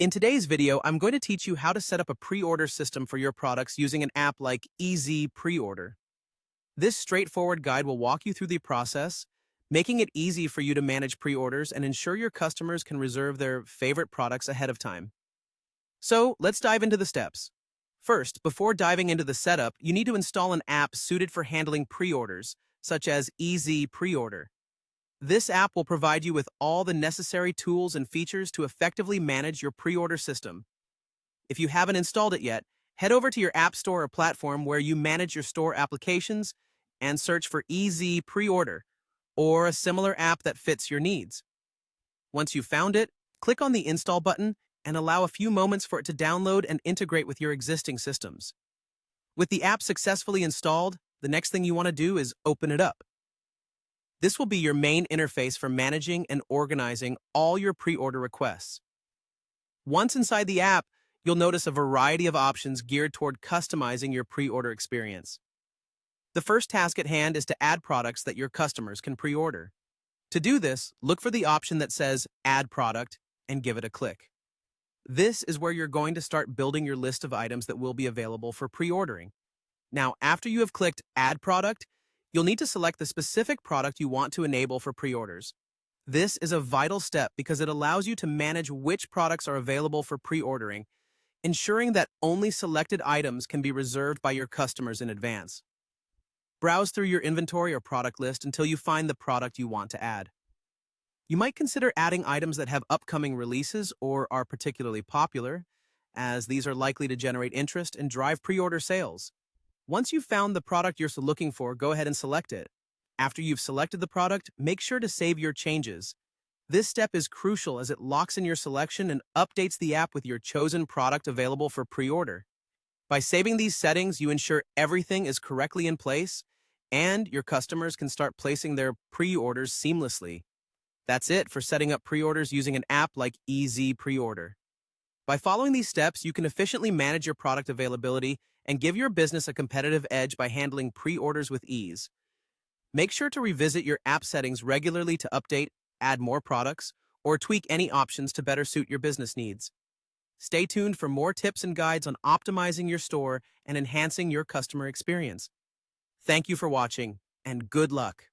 In today's video, I'm going to teach you how to set up a pre-order system for your products using an app like Easy Pre-Order. This straightforward guide will walk you through the process, making it easy for you to manage pre-orders and ensure your customers can reserve their favorite products ahead of time. So, let's dive into the steps. First, before diving into the setup, you need to install an app suited for handling pre-orders, such as Easy Pre-Order. This app will provide you with all the necessary tools and features to effectively manage your pre-order system. If you haven't installed it yet, head over to your app store or platform where you manage your store applications and search for Easy Pre-Order or a similar app that fits your needs. Once you've found it, click on the install button and allow a few moments for it to download and integrate with your existing systems. With the app successfully installed, the next thing you want to do is open it up. This will be your main interface for managing and organizing all your pre-order requests. Once inside the app, you'll notice a variety of options geared toward customizing your pre-order experience. The first task at hand is to add products that your customers can pre-order. To do this, look for the option that says Add Product and give it a click. This is where you're going to start building your list of items that will be available for pre-ordering. Now, after you have clicked Add Product, you'll need to select the specific product you want to enable for pre-orders. This is a vital step because it allows you to manage which products are available for pre-ordering, ensuring that only selected items can be reserved by your customers in advance. Browse through your inventory or product list until you find the product you want to add. You might consider adding items that have upcoming releases or are particularly popular, as these are likely to generate interest and drive pre-order sales. Once you've found the product you're looking for, go ahead and select it. After you've selected the product, make sure to save your changes. This step is crucial as it locks in your selection and updates the app with your chosen product available for pre-order. By saving these settings, you ensure everything is correctly in place, and your customers can start placing their pre-orders seamlessly. That's it for setting up pre-orders using an app like Easy Pre-Order. By following these steps, you can efficiently manage your product availability and give your business a competitive edge by handling pre-orders with ease. Make sure to revisit your app settings regularly to update, add more products, or tweak any options to better suit your business needs. Stay tuned for more tips and guides on optimizing your store and enhancing your customer experience. Thank you for watching, and good luck.